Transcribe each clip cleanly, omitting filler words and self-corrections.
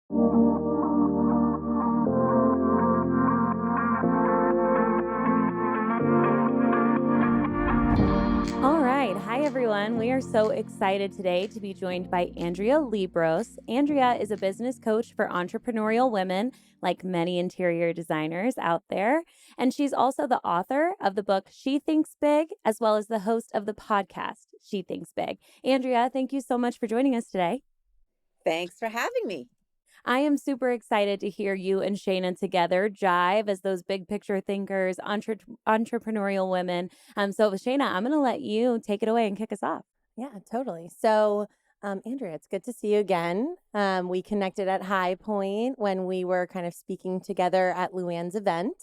All right. Hi, everyone. We are so excited today to be joined by Andrea Liebross. Andrea is a business coach for entrepreneurial women, like many interior designers out there. And she's also the author of the book She Thinks Big, as well as the host of the podcast She Thinks Big. Andrea, thank you so much for joining us today. Thanks for having me. I am super excited to hear you and Shayna together jive as those big picture thinkers, entrepreneurial women. So, Shayna, I'm going to let you take it away and kick us off. Yeah, totally. So, Andrea, it's good to see you again. We connected at High Point when we were kind of speaking together at Luann's event.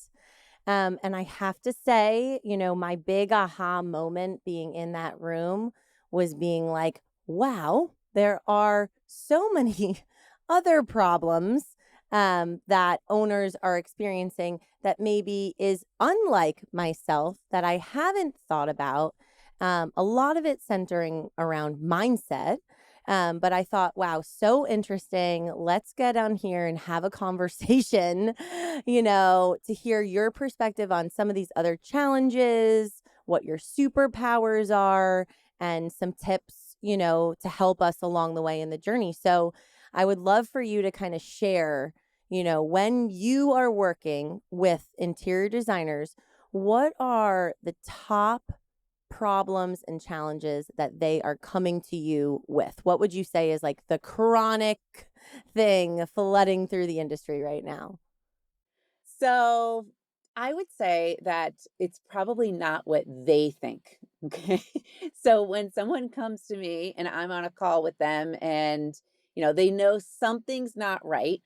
And I have to say, my big aha moment being in that room was being like, wow, there are so many other problems that owners are experiencing that maybe is unlike myself that I haven't thought about. A lot of it centering around mindset. But I thought, wow, so interesting. Let's get on here and have a conversation, to hear your perspective on some of these other challenges, what your superpowers are, and some tips, to help us along the way in the journey. So I would love for you to kind of share, when you are working with interior designers, what are the top problems and challenges that they are coming to you with? What would you say is like the chronic thing flooding through the industry right now? So I would say that it's probably not what they think. Okay. So when someone comes to me and I'm on a call with them and, they know something's not right,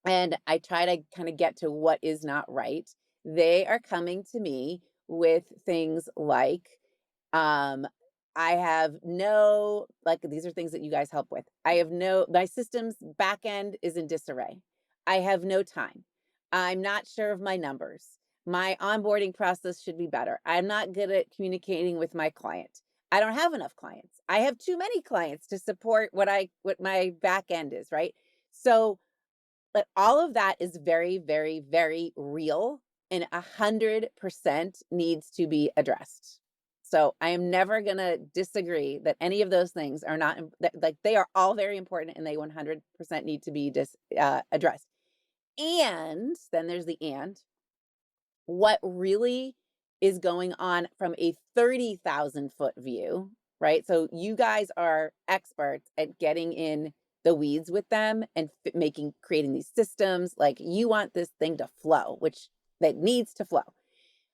and I try to kind of get to what is not right, they are coming to me with things like, um, I have no, like, these are things that you guys help with. My system's back end is in disarray. I have no time. I'm not sure of my numbers. My onboarding process should be better. I'm not good at communicating with my client. I don't have enough clients. I have too many clients to support what my back end is, right? So, but all of that is very, very, very real, and 100% needs to be addressed. So I am never going to disagree that any of those things are not like, they are all very important and they 100% need to be addressed. And then there's the and. What really is going on from a 30,000 foot view, right? So you guys are experts at getting in the weeds with them and creating these systems. Like, you want this thing to flow, which that needs to flow.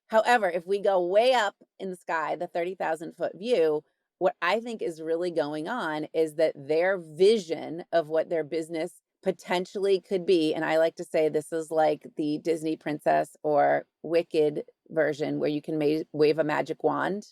However, if we go way up in the sky, the 30,000 foot view, what I think is really going on is that their vision of what their business potentially could be, and I like to say this is like the Disney princess or Wicked version where you can wave a magic wand,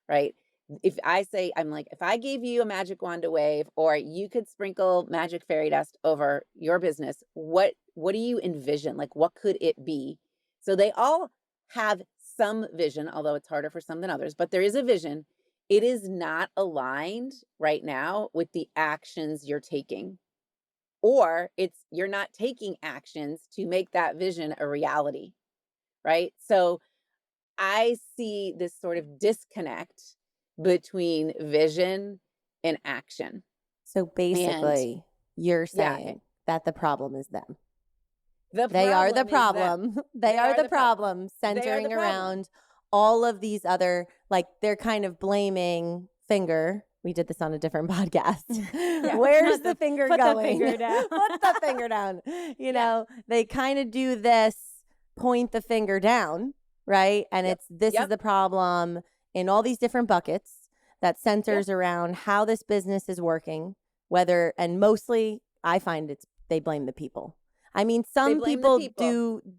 right? If I say, I'm like, if I gave you a magic wand to wave, or you could sprinkle magic fairy dust over your business, what do you envision? Like, what could it be? So they all have some vision, although it's harder for some than others, but there is a vision. It is not aligned right now with the actions you're taking, or you're not taking actions to make that vision a reality, right? So I see this sort of disconnect between vision and action. So basically, you're Yeah, saying that the problem is them. the They are the problem is them. problem. They are the problem, They are the centering problem. around all of these other, like, they're kind of blaming finger. We did this on a different podcast. Where's the finger put going? the finger down. Put the finger down. They kind of do this, point the finger down, right? And this is the problem in all these different buckets that centers around how this business is working, and mostly I find they blame the people. I mean, some people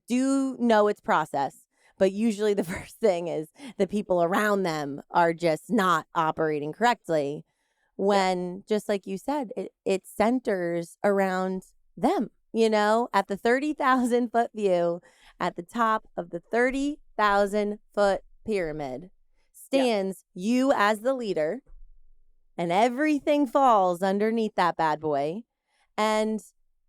do know it's process, but usually the first thing is the people around them are just not operating correctly. When, just like you said, it centers around them, at the 30,000 foot view, at the top of the 30,000 foot pyramid stands you as the leader, and everything falls underneath that bad boy. And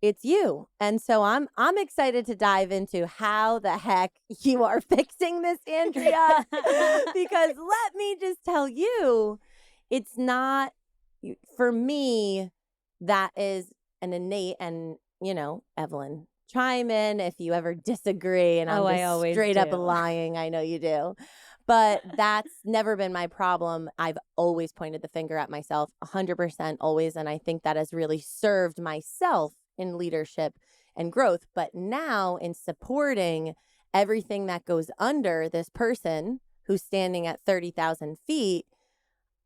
it's you. And so I'm excited to dive into how the heck you are fixing this, Andrea, because let me just tell you, it's not for me, that is an innate, and Evelyn, chime in if you ever disagree and I'm I just always straight up do. lying. I know you do. But that's never been my problem. I've always pointed the finger at myself, 100% always. And I think that has really served myself in leadership and growth. But now in supporting everything that goes under this person who's standing at 30,000 feet,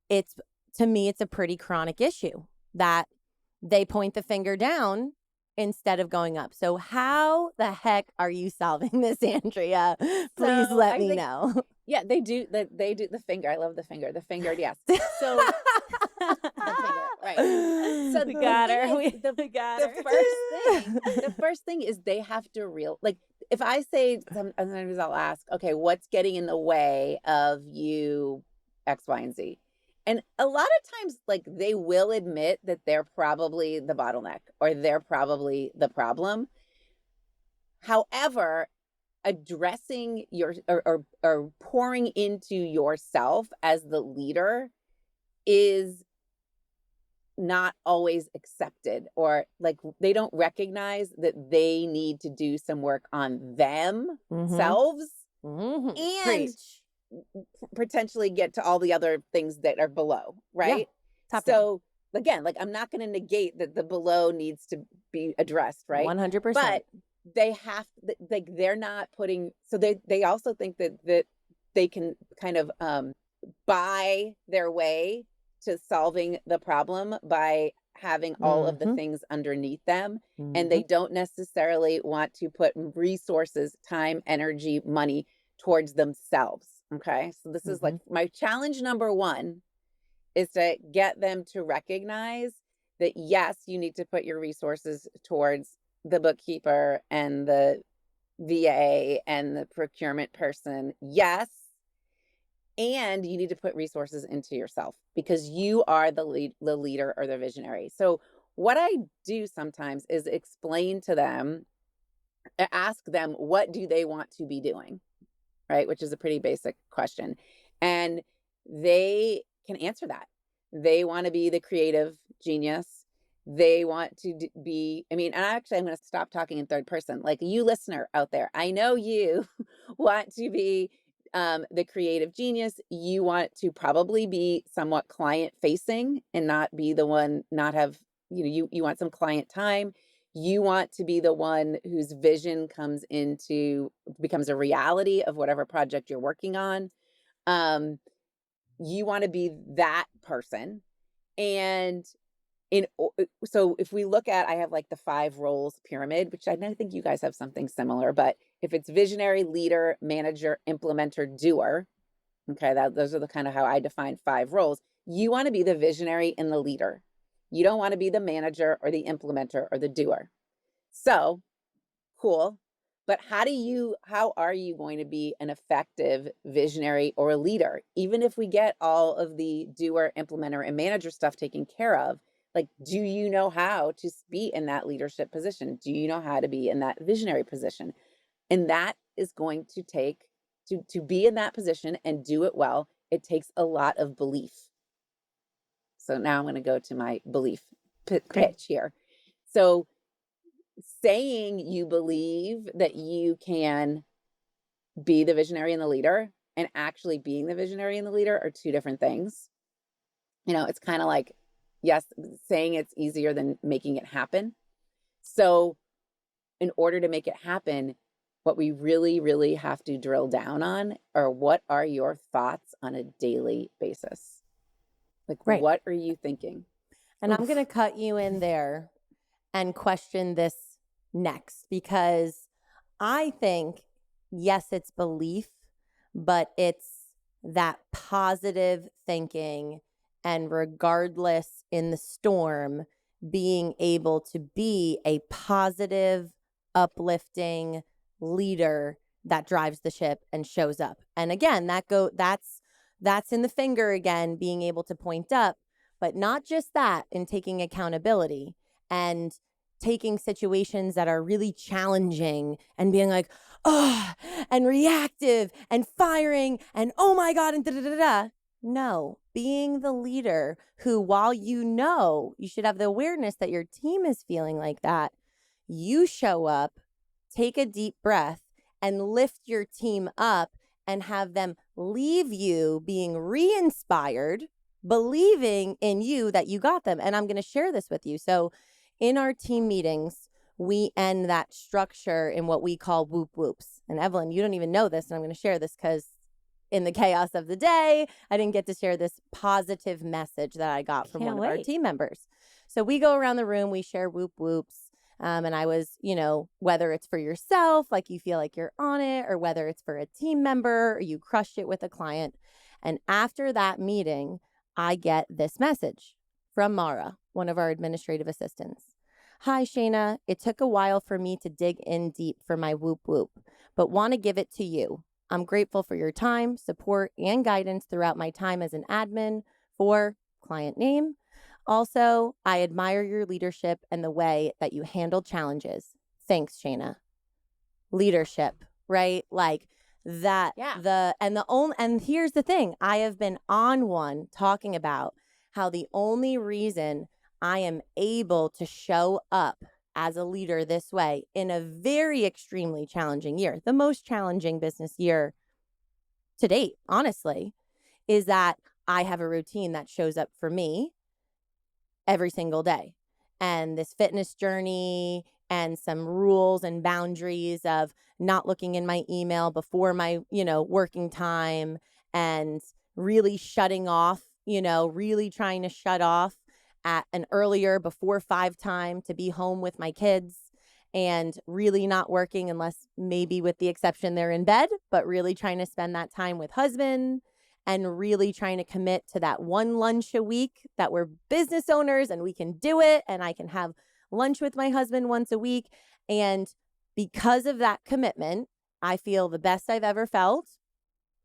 to me, it's a pretty chronic issue that they point the finger down instead of going up. So how the heck are you solving this, Andrea? Please So let I me think, know. yeah, they do the finger. I love the finger. The fingered, yes. So the finger, right. So We the got thing her. is, We got the her. the first thing is they have to like, if I say, sometimes I'll ask, okay, what's getting in the way of you X, Y, and Z? And a lot of times, like, they will admit that they're probably the bottleneck or they're probably the problem. However, addressing or pouring into yourself as the leader is not always accepted, or like they don't recognize that they need to do some work on themselves and Preach. potentially get to all the other things that are below, right? Top down. So again, like, I'm not going to negate that the below needs to be addressed, right? 100%. But they have, like, they're not putting, so they also think that they can kind of buy their way to solving the problem by having all of the things underneath them, and they don't necessarily want to put resources, time, energy, money towards themselves. Okay, so this is like my challenge number one, is to get them to recognize that yes, you need to put your resources towards the bookkeeper and the VA and the procurement person. Yes. And you need to put resources into yourself because you are the leader or the visionary. So what I do sometimes is explain to them, ask them, what do they want to be doing? Right? Which is a pretty basic question. And they can answer that. They want to be the creative genius. They want to be, I mean, and actually, I'm going to stop talking in third person. Like, you listener out there, I know you want to be the creative genius. You want to probably be somewhat client facing and not be the one, not have, you want some client time. You want to be the one whose vision becomes a reality of whatever project you're working on. You want to be that person. And so if we look at, I have like the 5 roles pyramid, which I think you guys have something similar, but if it's visionary, leader, manager, implementer, doer, okay, those are the kind of how I define 5 roles. You want to be the visionary and the leader. You don't want to be the manager or the implementer or the doer. So cool. But how are you going to be an effective visionary or a leader? Even if we get all of the doer, implementer, and manager stuff taken care of, like, do you know how to be in that leadership position? Do you know how to be in that visionary position? And that is going to take, to be in that position and do it well, it takes a lot of belief. So now I'm going to go to my belief pitch here. So saying you believe that you can be the visionary and the leader and actually being the visionary and the leader are 2 different things. It's kind of like, yes, saying it's easier than making it happen. So in order to make it happen, what we really, really have to drill down on are, what are your thoughts on a daily basis? Like, Right. what are you thinking? And I'm going to cut you in there and question this next, because I think, yes, it's belief, but it's that positive thinking, and regardless in the storm, being able to be a positive, uplifting leader that drives the ship and shows up. And again, that's in the finger again, being able to point up, but not just that, in taking accountability and taking situations that are really challenging and being like, oh, and reactive and firing and oh my God, and da da da da. No, being the leader who, while you should have the awareness that your team is feeling like that, you show up, take a deep breath, and lift your team up and have them leave you being re-inspired, believing in you that you got them. And I'm going to share this with you. So in our team meetings, we end that structure in what we call whoop whoops. And Evelyn, you don't even know this, and I'm going to share this because in the chaos of the day, I didn't get to share this positive message that I got from one of our team members. So we go around the room, we share whoop whoops. And I was, whether it's for yourself, like you feel like you're on it, or whether it's for a team member or you crushed it with a client. And after that meeting, I get this message from Mara, one of our administrative assistants. Hi, Shayna. It took a while for me to dig in deep for my whoop whoop, but want to give it to you. I'm grateful for your time, support, and guidance throughout my time as an admin for client name. Also, I admire your leadership and the way that you handle challenges. Thanks, Shayna. Leadership, right? Like that. Yeah. And here's the thing. I have been on one talking about how the only reason I am able to show up as a leader this way in a very extremely challenging year, the most challenging business year to date, honestly, is that I have a routine that shows up for me every single day. And this fitness journey and some rules and boundaries of not looking in my email before my, working time, and really shutting off, really trying to shut off at an earlier before 5 time to be home with my kids, and really not working unless maybe with the exception they're in bed, but really trying to spend that time with husband, and really trying to commit to that one lunch a week that we're business owners and we can do it. And I can have lunch with my husband once a week. And because of that commitment, I feel the best I've ever felt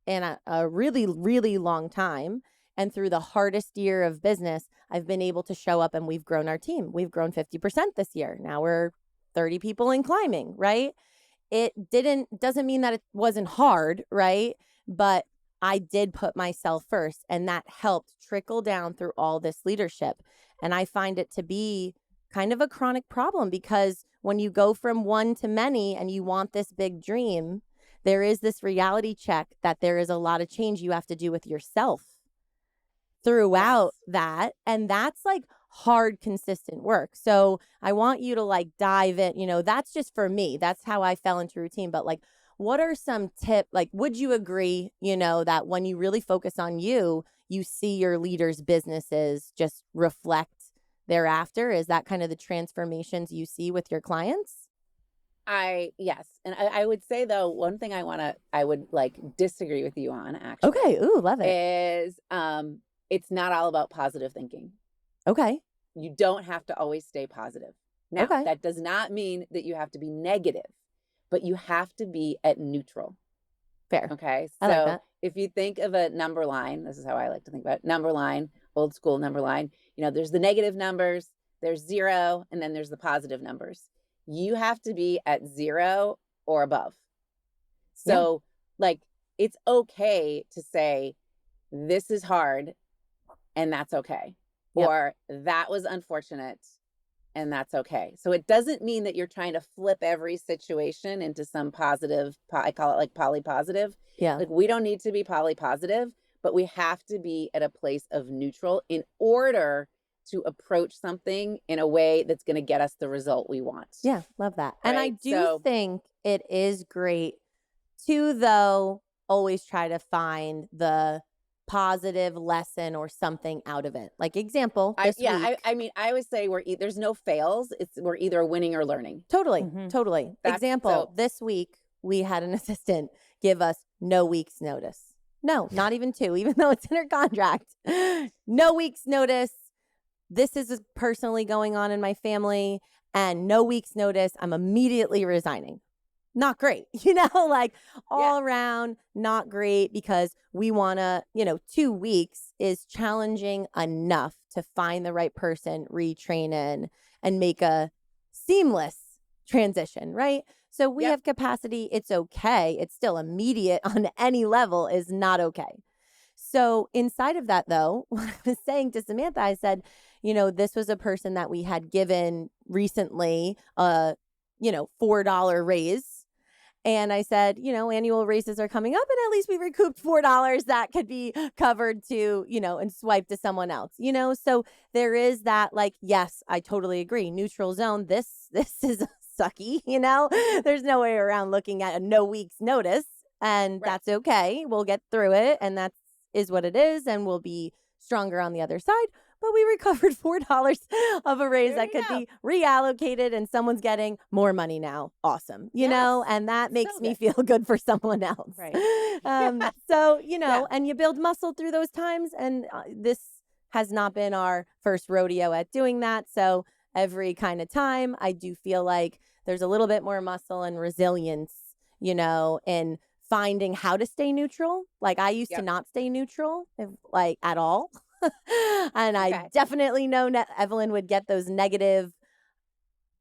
in a really, really long time. And through the hardest year of business, I've been able to show up, and we've grown our team. We've grown 50% this year. Now we're 30 people in climbing, right? It doesn't mean that it wasn't hard, right? But I did put myself first, and that helped trickle down through all this leadership. And I find it to be kind of a chronic problem, because when you go from one to many and you want this big dream, there is this reality check that there is a lot of change you have to do with yourself throughout that. And that's like hard, consistent work. So I want you to dive in, that's just for me. That's how I fell into routine. But what are some tips? Would you agree, that when you really focus on you, you see your leaders' businesses just reflect thereafter? Is that kind of the transformations you see with your clients? Yes. And I would say, though, one thing I would disagree with you on, actually. Okay. Ooh, love it. Is it's not all about positive thinking. Okay. You don't have to always stay positive. Now, that does not mean that you have to be negative, but you have to be at neutral. Fair. Okay. I like So that. if you think of a number line, this is how I like to think about it. Number line, old school number line, there's the negative numbers, there's 0, and then there's the positive numbers. You have to be at 0 or above. So it's okay to say, this is hard, and that's okay. Yep. Or that was unfortunate, and that's okay. So it doesn't mean that you're trying to flip every situation into some positive, I call it poly-positive. Yeah. We don't need to be poly-positive, but we have to be at a place of neutral in order to approach something in a way that's going to get us the result we want. Yeah, love that. Right? And I do think it is great to, though, always try to find the positive lesson or something out of it. Example, this week. I always say there's no fails. We're either winning or learning. Totally. Example, this week we had an assistant give us no week's notice. No, not even 2, even though it's in her contract. No week's notice. This is personally going on in my family, and no week's notice. I'm immediately resigning. Not great, all around not great, because we want to, 2 weeks is challenging enough to find the right person, retrain in, and make a seamless transition, right? So we Yep. have capacity. It's okay. It's still immediate on any level is not okay. So inside of that, though, what I was saying to Samantha, I said, this was a person that we had given recently $4 raise. And I said, annual raises are coming up, and at least we recouped $4 that could be covered to, and swiped to someone else, So there is that, like, yes, I totally agree. Neutral zone. This is sucky, There's no way around looking at a no week's notice, and that's okay. We'll get through it, and that is what it is, and we'll be stronger on the other side. But we recovered $4 of a raise that could be reallocated, and someone's getting more money now. Awesome. And that makes me feel good for someone else. Right. So, and you build muscle through those times. And this has not been our first rodeo at doing that. So every kind of time, I do feel like there's a little bit more muscle and resilience, in finding how to stay neutral. Like I used to not stay neutral, at all. And I definitely know Evelyn would get those negative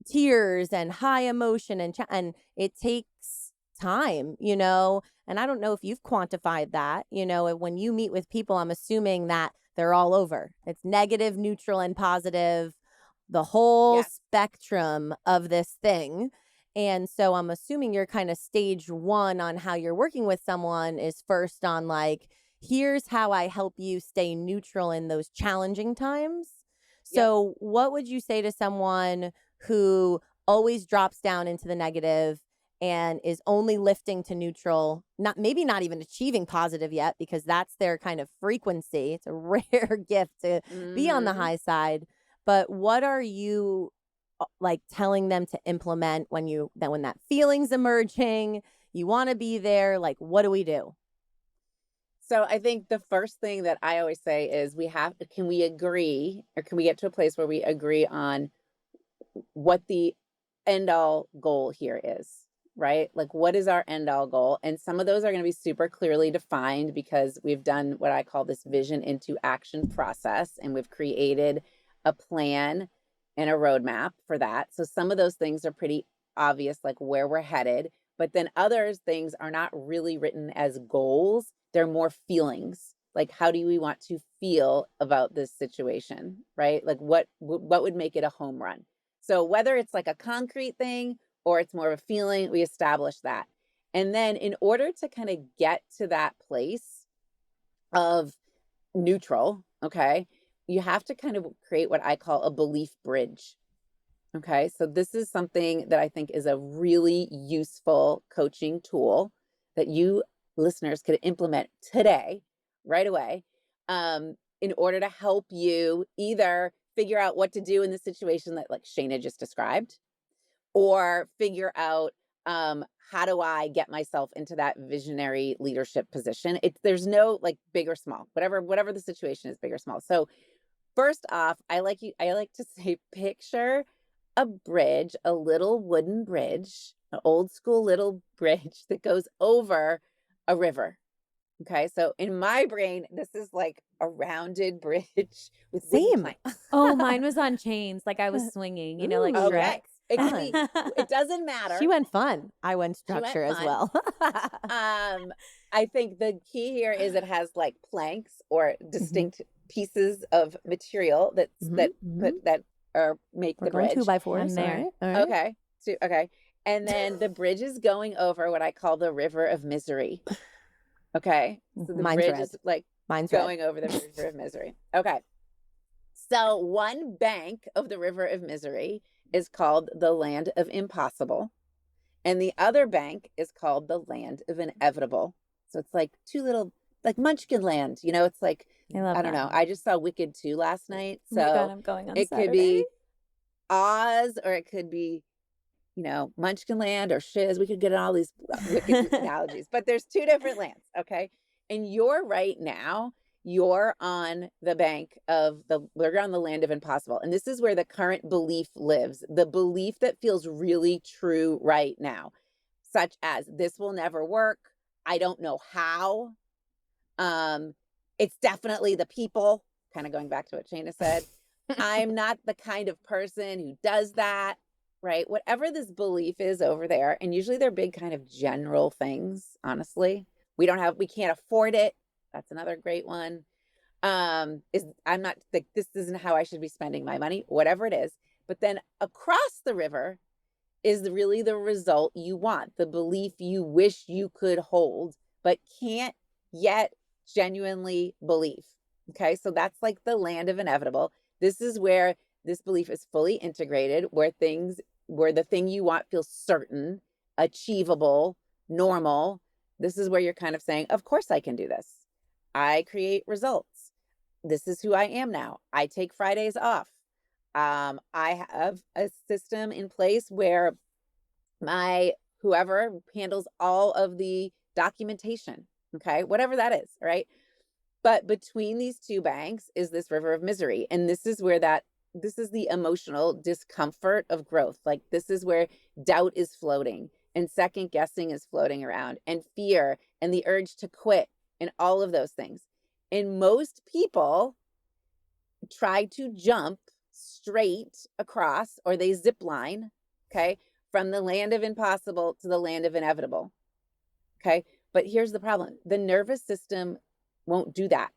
tears and high emotion, and it takes time, and I don't know if you've quantified that, when you meet with people, I'm assuming that they're all over. It's negative, neutral, and positive, the whole spectrum of this thing. And so I'm assuming you're kind of stage one on how you're working with someone is first on like, here's how I help you stay neutral in those challenging times. So what would you say to someone who always drops down into the negative and is only lifting to neutral, maybe not even achieving positive yet, because that's their kind of frequency. It's a rare gift to be on the high side. But what are you like telling them to implement when that feeling's emerging, you want to be there, like, what do we do? So I think the first thing that I always say is can we agree, or can we get to a place where we agree on what the end all goal here is, right? Like, what is our end all goal? And some of those are going to be super clearly defined because we've done what I call this vision into action process, and we've created a plan and a roadmap for that. So some of those things are pretty obvious, like where we're headed, but then other things are not really written as goals. They're more feelings. Like, how do we want to feel about this situation, right? Like what would make it a home run? So whether it's like a concrete thing or it's more of a feeling, we establish that. And then in order to kind of get to that place of neutral, okay, you have to kind of create what I call a belief bridge. Okay, so this is something that I think is a really useful coaching tool that you listeners could implement today, right away, in order to help you either figure out what to do in the situation that like Shayna just described, or figure out how do I get myself into that visionary leadership position. There's no like big or small, whatever the situation is, big or small. So first off, I like to say, picture a bridge, a little wooden bridge, an old school little bridge that goes over a river. Okay, so in my brain, this is like a rounded bridge with wooden planks. Oh, mine was on chains, like I was swinging, like Ooh, Shrek. Okay, it could be. It doesn't matter. She went fun. I went structure as well. I think the key here is it has like planks or distinct pieces of material that make We're the going bridge. 2x4. I'm there. All right. Okay. Okay. And then the bridge is going over what I call the river of misery. Okay. So the Mine's bridge red. is like Mine's going red. over the river of misery. Okay. So one bank of the river of misery is called the land of impossible. And the other bank is called the land of inevitable. So it's like two little, like Munchkin land, it's like, I don't know. I just saw Wicked 2 last night. So oh my God, I'm going on it Saturday. could be Oz, or it could be, Munchkin land or Shiz. We could get all these Wicked analogies, but there's two different lands. Okay. And you're right now, you're on the we're on the land of impossible. And this is where the current belief lives. The belief that feels really true right now, such as this will never work. I don't know how. It's definitely the people, kind of going back to what Shayna said. I'm not the kind of person who does that. right? Whatever this belief is over there, and usually they're big kind of general things, honestly. We can't afford it. That's another great one. Is I'm not like, this isn't how I should be spending my money, whatever it is. But then across the river is really the result you want, the belief you wish you could hold, but can't yet genuinely believe. Okay. So that's like the land of inevitable. This is where this belief is fully integrated, where the thing you want feels certain, achievable, normal. This is where you're kind of saying, of course I can do this. I create results. This is who I am now. I take Fridays off. I have a system in place where my whoever handles all of the documentation, okay, whatever that is, right? But between these two banks is this river of misery. And this is the emotional discomfort of growth. Like, this is where doubt is floating and second guessing is floating around and fear and the urge to quit and all of those things. And most people try to jump straight across, or they zip line, okay, from the land of impossible to the land of inevitable. Okay. But here's the problem. The nervous system won't do that.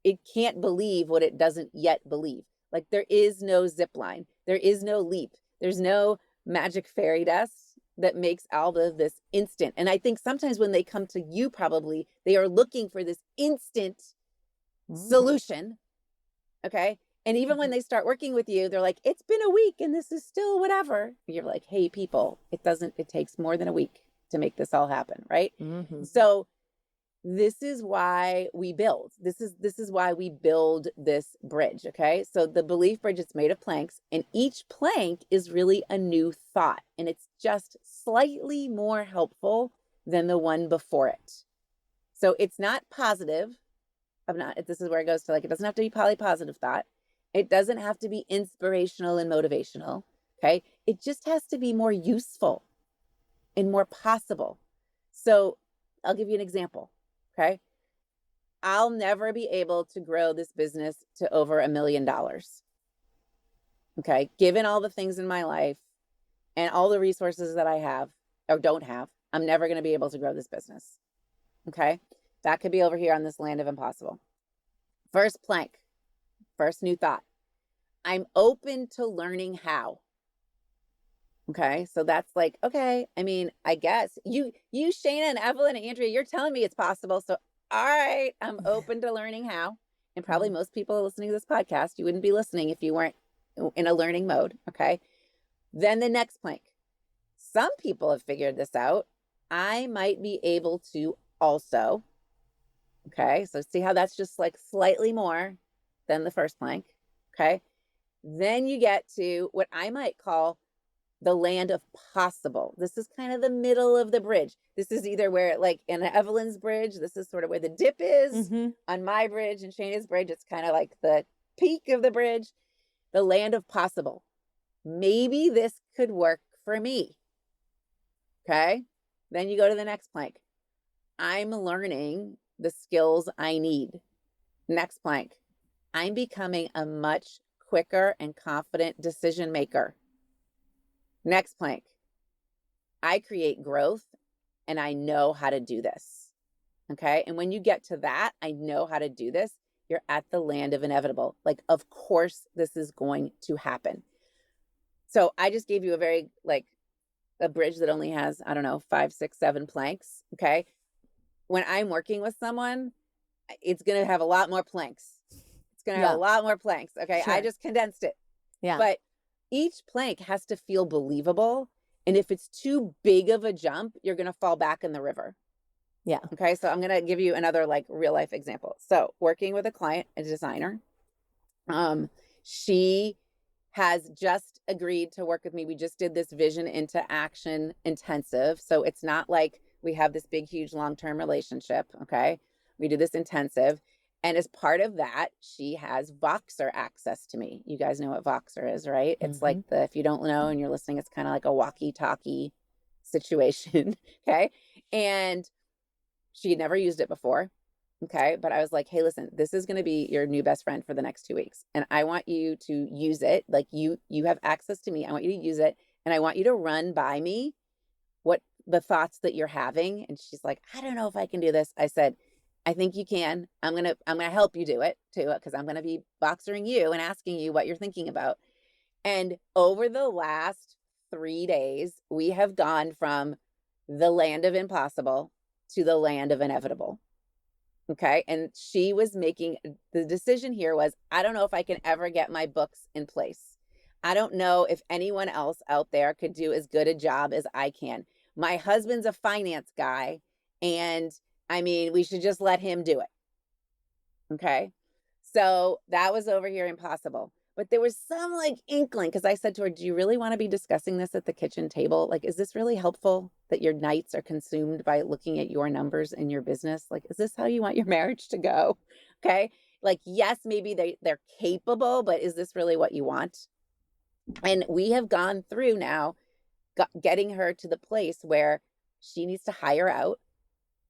It can't believe what it doesn't yet believe. Like, there is no zip line. There is no leap. There's no magic fairy dust that makes all of this instant. And I think sometimes when they come to you, probably they are looking for this instant solution. Okay. And even when they start working with you, they're like, it's been a week and this is still whatever. You're like, hey, people, it takes more than a week to make this all happen. Right. Mm-hmm. So this is why we build. This is why we build this bridge. Okay. So the belief bridge is made of planks, and each plank is really a new thought. And it's just slightly more helpful than the one before it. So it's not positive. This is where it goes to, like, it doesn't have to be positive thought. It doesn't have to be inspirational and motivational. Okay. It just has to be more useful and more possible. So I'll give you an example. Okay. I'll never be able to grow this business to over $1 million. Okay. Given all the things in my life and all the resources that I have or don't have, I'm never going to be able to grow this business. Okay. That could be over here on this land of impossible. First plank, first new thought. I'm open to learning how. Okay. So that's like, okay. I mean, I guess you, Shayna and Evelyn and Andrea, you're telling me it's possible. So, all right, I'm open to learning how. And probably most people listening to this podcast, you wouldn't be listening if you weren't in a learning mode. Okay. Then the next plank. Some people have figured this out. I might be able to also. Okay. So see how that's just like slightly more than the first plank. Okay. Then you get to what I might call the land of possible. This is kind of the middle of the bridge. This is either where, like in Evelyn's bridge, this is sort of where the dip is. Mm-hmm. On my bridge and Shayna's bridge, it's kind of like the peak of the bridge, the land of possible. Maybe this could work for me. Okay. Then you go to the next plank. I'm learning the skills I need. Next plank. I'm becoming a much quicker and confident decision maker. Next plank. I create growth and I know how to do this. Okay. And when you get to that, I know how to do this, you're at the land of inevitable. Like, of course, this is going to happen. So I just gave you a bridge that only has, I don't know, 5, 6, 7 planks. Okay. When I'm working with someone, it's going to have a lot more planks. It's going to have a lot more planks. Okay. Sure. I just condensed it. Yeah. But each plank has to feel believable. And if it's too big of a jump, you're going to fall back in the river. Yeah. Okay. So I'm going to give you another like real life example. So working with a client, a designer, she has just agreed to work with me. We just did this vision into action intensive. So it's not like we have this big, huge long-term relationship. Okay. We do this intensive. And as part of that, she has Voxer access to me. You guys know what Voxer is, right? It's like if you don't know and you're listening, it's kind of like a walkie-talkie situation. Okay. And she had never used it before. Okay. But I was like, hey, listen, this is going to be your new best friend for the next 2 weeks. And I want you to use it. Like you have access to me. I want you to use it. And I want you to run by me what the thoughts that you're having. And she's like, I don't know if I can do this. I said, I think you can. I'm gonna help you do it too, because I'm gonna be boxering you and asking you what you're thinking about. And over the last 3 days, we have gone from the land of impossible to the land of inevitable. Okay. And she was making the decision here was, I don't know if I can ever get my books in place. I don't know if anyone else out there could do as good a job as I can. My husband's a finance guy, and I mean, we should just let him do it. Okay. So that was over here impossible. But there was some like inkling because I said to her, do you really want to be discussing this at the kitchen table? Like, is this really helpful that your nights are consumed by looking at your numbers in your business? Like, is this how you want your marriage to go? Okay. Like, yes, maybe they're capable, but is this really what you want? And we have gone through now getting her to the place where she needs to hire out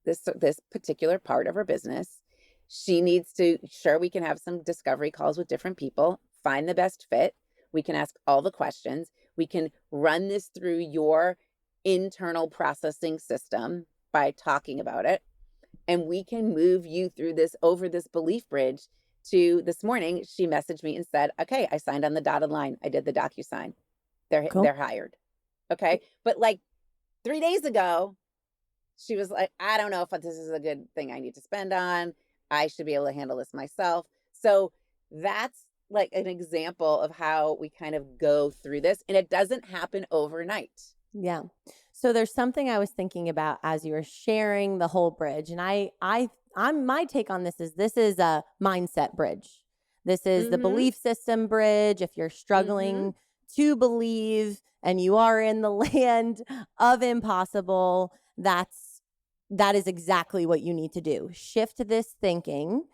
this particular part of her business. She needs to, sure, we can have some discovery calls with different people, find the best fit. We can ask all the questions. We can run this through your internal processing system by talking about it. And we can move you through this over this belief bridge to this morning. She messaged me and said, okay, I signed on the dotted line. I did the DocuSign. Cool. They're hired. Okay. But like 3 days ago, she was like, I don't know if this is a good thing I need to spend on. I should be able to handle this myself. So that's like an example of how we kind of go through this, and it doesn't happen overnight. Yeah. So there's something I was thinking about as you were sharing the whole bridge. And I'm my take on this is a mindset bridge. This is the Mm-hmm. belief system bridge. If you're Mm-hmm. struggling to believe and you are in the land of impossible, that is exactly what you need to do. Shift this thinking.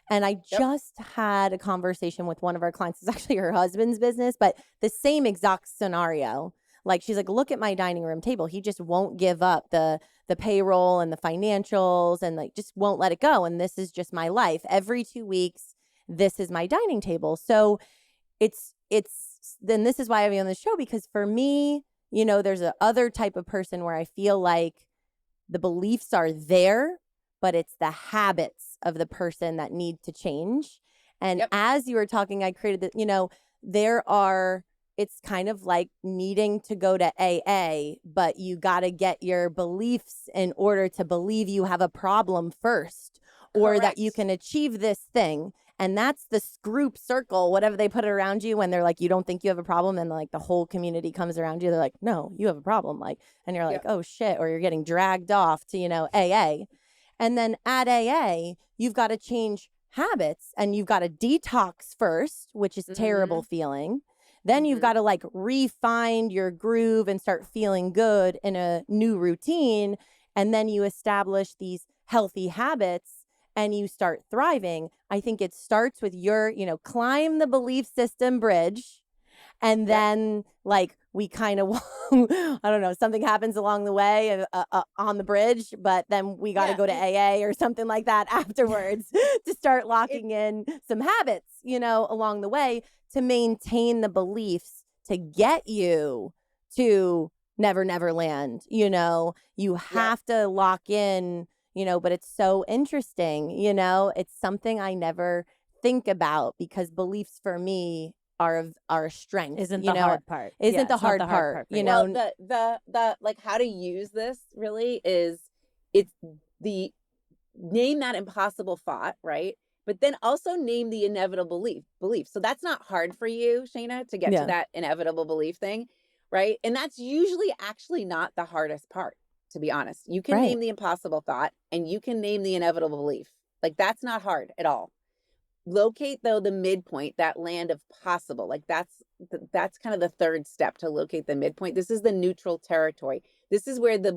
And I Yep. just had a conversation with one of our clients. It's actually her husband's business, but the same exact scenario. Like she's like, look at my dining room table. He just won't give up the payroll and the financials and like just won't let it go. And this is just my life. Every 2 weeks, this is my dining table. So it's then this is why I be on the show, because for me, there's a other type of person where I feel like the beliefs are there, but it's the habits of the person that need to change. And Yep. as you were talking, I created it's kind of like needing to go to AA, but you got to get your beliefs in order to believe you have a problem first, or that you Correct. can achieve this thing. And that's the group circle, whatever they put around you when they're like, you don't think you have a problem. And like the whole community comes around you. They're like, no, you have a problem. Like, and you're like, Yep. oh shit. Or you're getting dragged off to, AA. And then at AA, you've got to change habits and you've got to detox first, which is terrible Mm-hmm. feeling. Then you've Mm-hmm. got to like refine your groove and start feeling good in a new routine. And then you establish these healthy habits and you start thriving. I think it starts with your, climb the belief system bridge. And Yep. then like we kind of, I don't know, something happens along the way on the bridge, but then we got to Yeah. go to AA or something like that afterwards to start It, locking in some habits, along the way to maintain the beliefs to get you to never, never land. You yep. have to lock in, but it's so interesting, it's something I never think about because beliefs for me are a strength. Isn't the hard part. Isn't Yeah, the it's not hard the hard part, part for you. Well, the like how to use this really is it's the name that impossible thought, right? But then also name the inevitable belief. So that's not hard for you, Shayna, to get to Yeah. that inevitable belief thing, right? And that's usually actually not the hardest part, to be honest. You can Right. name the impossible thought and you can name the inevitable belief. Like that's not hard at all. Locate though the midpoint, that land of possible. Like that's kind of the third step to locate the midpoint. This is the neutral territory. This is where a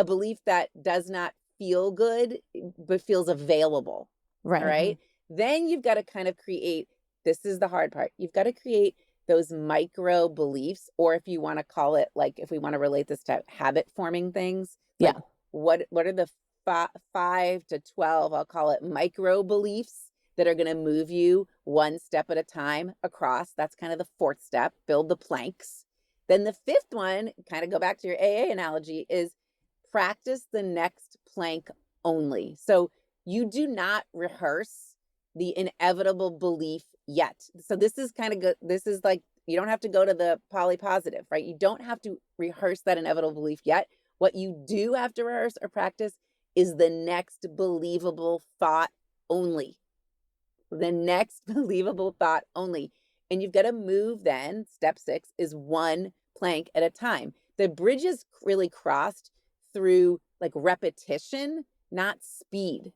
belief that does not feel good but feels available. Right. All right. Then you've got to kind of create, this is the hard part. You've got to create those micro beliefs, or if you want to call it, like if we want to relate this to habit forming things, like Yeah. what are the 5 to 12, I'll call it micro beliefs that are going to move you one step at a time across. That's kind of the fourth step, build the planks. Then the fifth one, kind of go back to your AA analogy, is practice the next plank only. So you do not rehearse the inevitable belief yet. So this is kind of good. This is like, you don't have to go to the poly positive, right? You don't have to rehearse that inevitable belief yet. What you do have to rehearse or practice is the next believable thought only. The next believable thought only. And you've got to move then, step 6 is one plank at a time. The bridge is really crossed through like repetition, not speed.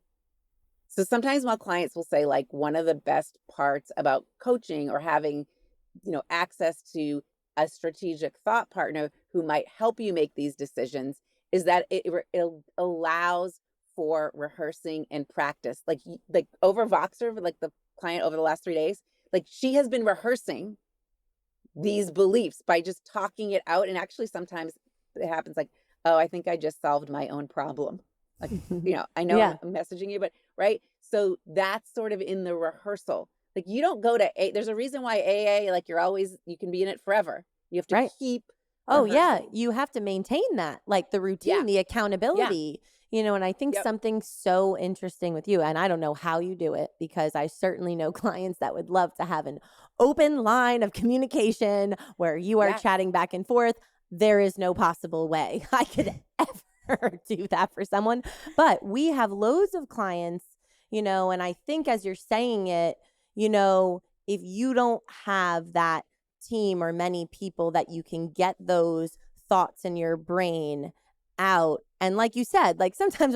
So sometimes my clients will say like one of the best parts about coaching or having, access to a strategic thought partner who might help you make these decisions is that it allows for rehearsing and practice. Like over Voxer, like the client over the last 3 days, like she has been rehearsing these beliefs by just talking it out. And actually sometimes it happens like, oh, I think I just solved my own problem. Like, I know Yeah. I'm messaging you, but right. So that's sort of in the rehearsal. Like you don't go to there's a reason why AA, like you can be in it forever. You have to Right. keep Oh, yeah. rehearsing. You have to maintain that, like the routine, Yeah. the accountability, and I think Yep. something so interesting with you, and I don't know how you do it because I certainly know clients that would love to have an open line of communication where you are Yes. chatting back and forth. There is no possible way I could ever do that for someone. But we have loads of clients, and I think as you're saying it, if you don't have that team or many people that you can get those thoughts in your brain out, and like you said, like sometimes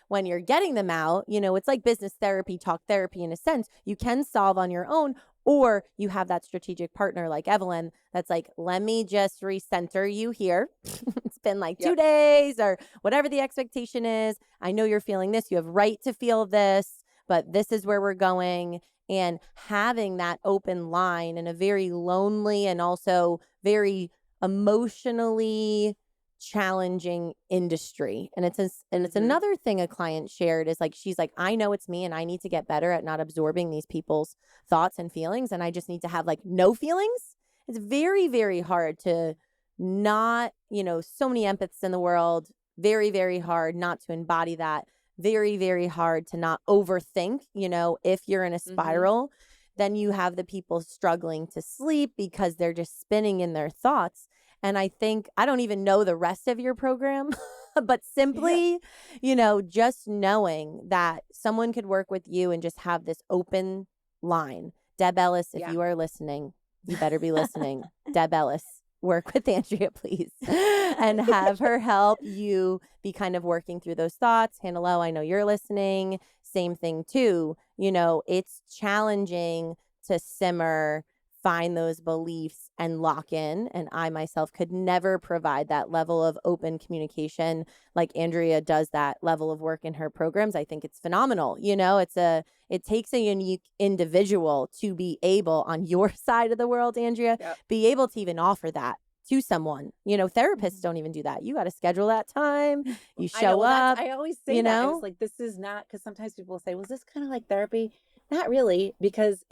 when you're getting them out, it's like business therapy, talk therapy in a sense. You can solve on your own, or you have that strategic partner like Evelyn that's like, let me just recenter you here. It's been like 2 days or whatever the expectation is. I know you're feeling this, you have right to feel this, but this is where we're going. And having that open line in a very lonely and also very emotionally challenging industry. And it's another thing a client shared is like, she's like, I know it's me and I need to get better at not absorbing these people's thoughts and feelings. And I just need to have like no feelings. It's very, very hard to not, so many empaths in the world, very, very hard not to embody that. Very, very hard to not overthink, if you're in a spiral, then you have the people struggling to sleep because they're just spinning in their thoughts. And I think, I don't even know the rest of your program, but simply, just knowing that someone could work with you and just have this open line. Deb Ellis, if you are listening, you better be listening. Deb Ellis, work with Andrea, please, and have her help you be kind of working through those thoughts. Hannah Lowe, I know you're listening. Same thing too. It's challenging to simmer, find those beliefs and lock in. And I myself could never provide that level of open communication like Andrea does that level of work in her programs. I think it's phenomenal. It takes a unique individual to be able, on your side of the world, Andrea, be able to even offer that to someone. Therapists don't even do that. You got to schedule that time. You show up. I always say that. I was like, this is not, because sometimes people will say, was this kind of like therapy? Not really, because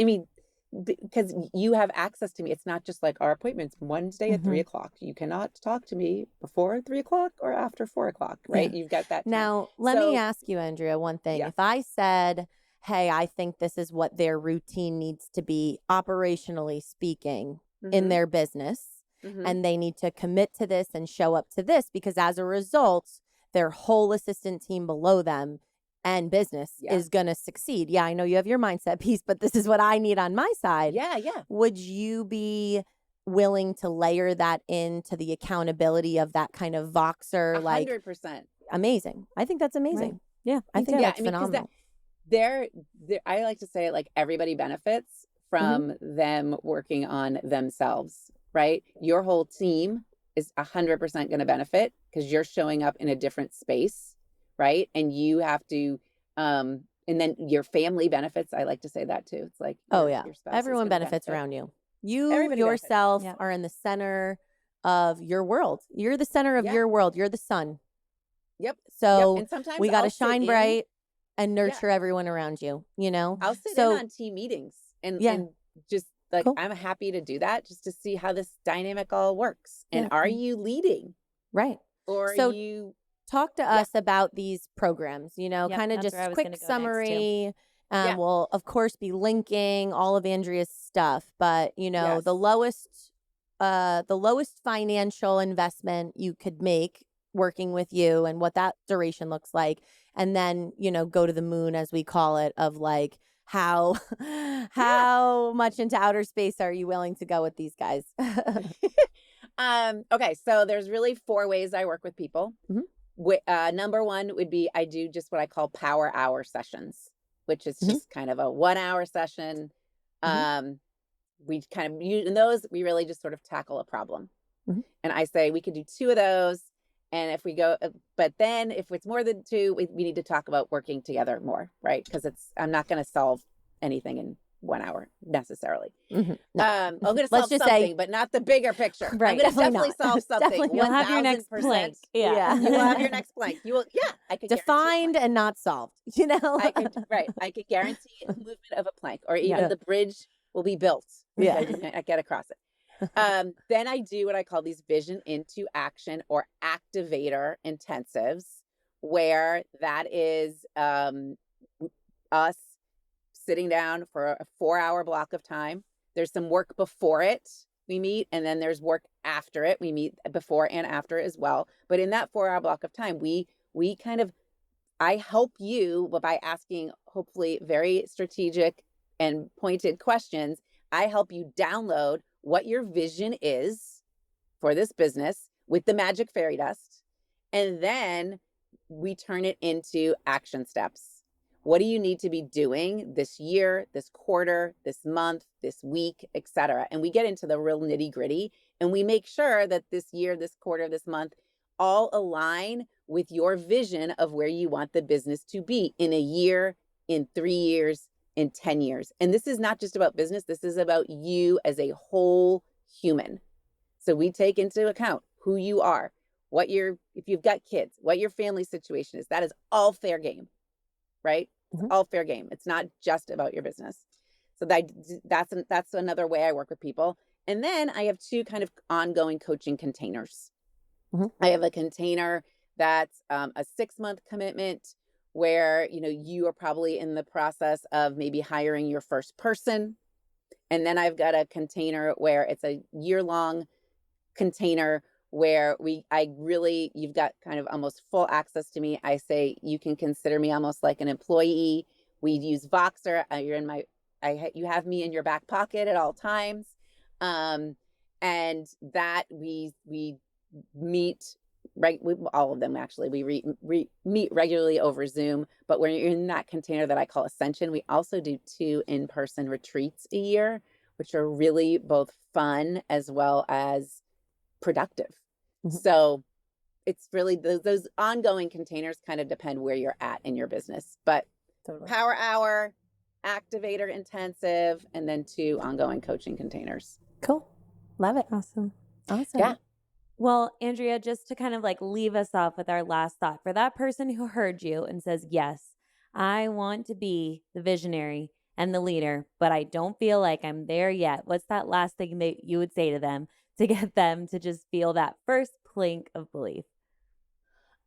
you have access to me. It's not just like our appointments Wednesday at 3:00. You cannot talk to me before 3:00 or after 4:00, right? You've got that time. Now, let me ask you, Andrea, one thing. If I said, hey, I think this is what their routine needs to be, operationally speaking, in their business, and they need to commit to this and show up to this, because as a result, their whole assistant team below them and business is going to succeed. Yeah, I know you have your mindset piece, but this is what I need on my side. Yeah. Would you be willing to layer that into the accountability of that kind of Voxer? 100%. Amazing. I think that's amazing. Right. Yeah, I think that's phenomenal. I like to say, like, everybody benefits from them working on themselves, right? Your whole team is 100% going to benefit because you're showing up in a different space, right? And you have to, and then your family benefits. I like to say that too. It's like, your spouse everyone benefits around you. Everybody yourself are in the center of your world. You're the center of your world. You're the sun. Yep. So And sometimes we got to I'll sit shine in. bright and Yeah. nurture everyone around you, you know? I'll sit in So on team meetings and yeah, just like, cool. I'm happy to do that just to see how this dynamic all works. And Yeah. are you leading Right. or are So you, talk to yeah, us about these programs, you know, Yep, kind of that's where I just was gonna quick go next too. summary. yeah, We'll of course be linking all of Andrea's stuff, but you know, yes, the lowest financial investment you could make working with you and what that duration looks like. And then, you know, go to the moon as we call it, of like how yeah. how much into outer space are you willing to go with these guys? Okay, so there's really 4 ways I work with people. Mhm. Number 1 would be I do just what I call power hour sessions, which is Mhm. just kind of a 1-hour session. Mhm. Um, we kind of use in those, we really just sort of tackle a problem. Mhm. And I say we could do 2 of those. And if we go, but then if it's more than 2, we need to talk about working together more, right? Because I'm not going to solve anything in 1 hour necessarily. Mhm. No. I'm going to Let's solve just say something, but not the bigger picture. I'm right, going to definitely definitely not. solve something. Definitely You'll not. have your next 1000%. plank. Yeah. You will have your next blank. You will, yeah, I could guarantee a Defined plank. and not solved, you know? I could, right. I could guarantee a movement of a plank, or even Yeah. the bridge will be built. Yeah. Okay, I get across it. Then I do what I call these vision into action or activator intensives, where that is us sitting down for a 4-hour block of time. There's some work before it we meet, and then there's work after it. We meet before and after as well. But in that 4-hour block of time, we kind of I help you by asking hopefully very strategic and pointed questions. I help you download what your vision is for this business with the magic fairy dust. And then we turn it into action steps. What do you need to be doing this year, this quarter, this month, this week, etc.? And we get into the real nitty gritty, and we make sure that this year, this quarter, this month all align with your vision of where you want the business to be in a year, in 3 years, in 10 years. And this is not just about business, this is about you as a whole human. So we take into account who you are, if you've got kids, what your family situation is. That is all fair game, right? It's Mhm. all fair game. It's not just about your business. So that's another way I work with people. And then I have 2 kind of ongoing coaching containers. Mhm. I have a container that's a 6-month commitment where you are probably in the process of maybe hiring your first person. And then I've got a container where it's a year-long container where you've got kind of almost full access to me. I say you can consider me almost like an employee. We use Voxer. You have me in your back pocket at all times. And that we meet right with all of them. Actually, we meet regularly over Zoom, but when you're in that container that I call Ascension, we also do 2 in-person retreats a year, which are really both fun as well as productive. Mhm. So it's really those ongoing containers kind of depend where you're at in your business, but Totally. power hour, activator intensive, and then 2 ongoing coaching containers. Cool. Love it. Awesome. Awesome. Yeah. Well, Andrea, just to kind of like leave us off with our last thought, for that person who heard you and says, yes, I want to be the visionary and the leader, but I don't feel like I'm there yet. What's that last thing that you would say to them to get them to just feel that first plink of belief?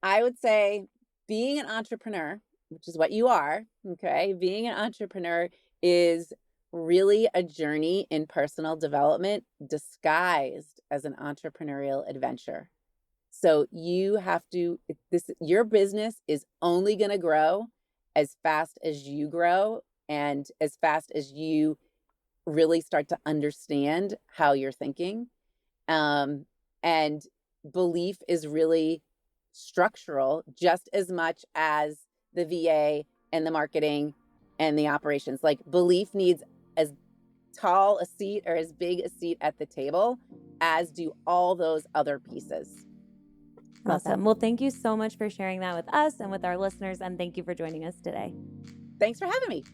I would say being an entrepreneur, which is what you are, okay? Being an entrepreneur is really a journey in personal development disguised as an entrepreneurial adventure. So you have to your business is only going to grow as fast as you grow and as fast as you really start to understand how you're thinking. And belief is really structural just as much as the VA and the marketing and the operations. Like belief needs as tall a seat or as big a seat at the table as do all those other pieces. Love that. Awesome. Well, thank you so much for sharing that with us and with our listeners. And thank you for joining us today. Thanks for having me.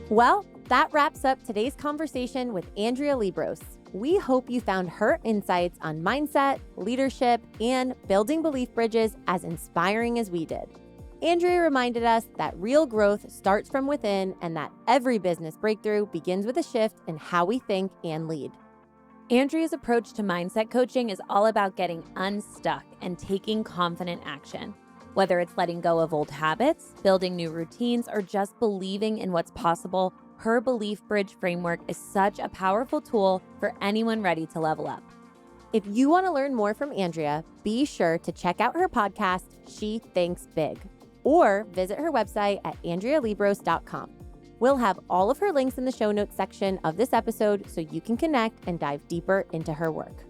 Well, that wraps up today's conversation with Andrea Liebross. We hope you found her insights on mindset, leadership, and building belief bridges as inspiring as we did. Andrea reminded us that real growth starts from within and that every business breakthrough begins with a shift in how we think and lead. Andrea's approach to mindset coaching is all about getting unstuck and taking confident action. Whether it's letting go of old habits, building new routines, or just believing in what's possible, her Belief Bridge framework is such a powerful tool for anyone ready to level up. If you want to learn more from Andrea, be sure to check out her podcast, She Thinks Big, or visit her website at andrealiebross.com. We'll have all of her links in the show notes section of this episode so you can connect and dive deeper into her work.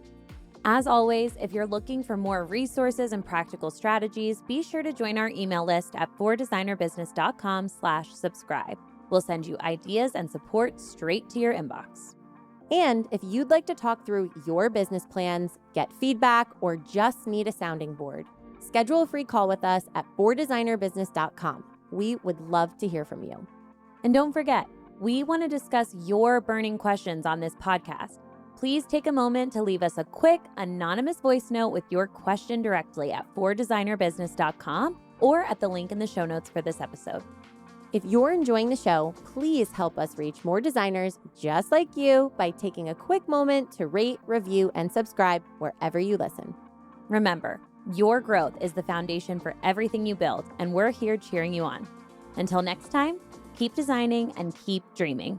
As always, if you're looking for more resources and practical strategies, be sure to join our email list at fordesignerbusiness.com/subscribe. We'll send you ideas and support straight to your inbox. And if you'd like to talk through your business plans, get feedback, or just need a sounding board, schedule a free call with us at fordesignerbusiness.com. We would love to hear from you. And don't forget, we want to discuss your burning questions on this podcast. Please take a moment to leave us a quick, anonymous voice note with your question directly at fordesignerbusiness.com or at the link in the show notes for this episode. If you're enjoying the show, please help us reach more designers just like you by taking a quick moment to rate, review, and subscribe wherever you listen. Remember, your growth is the foundation for everything you build, and we're here cheering you on. Until next time, keep designing and keep dreaming.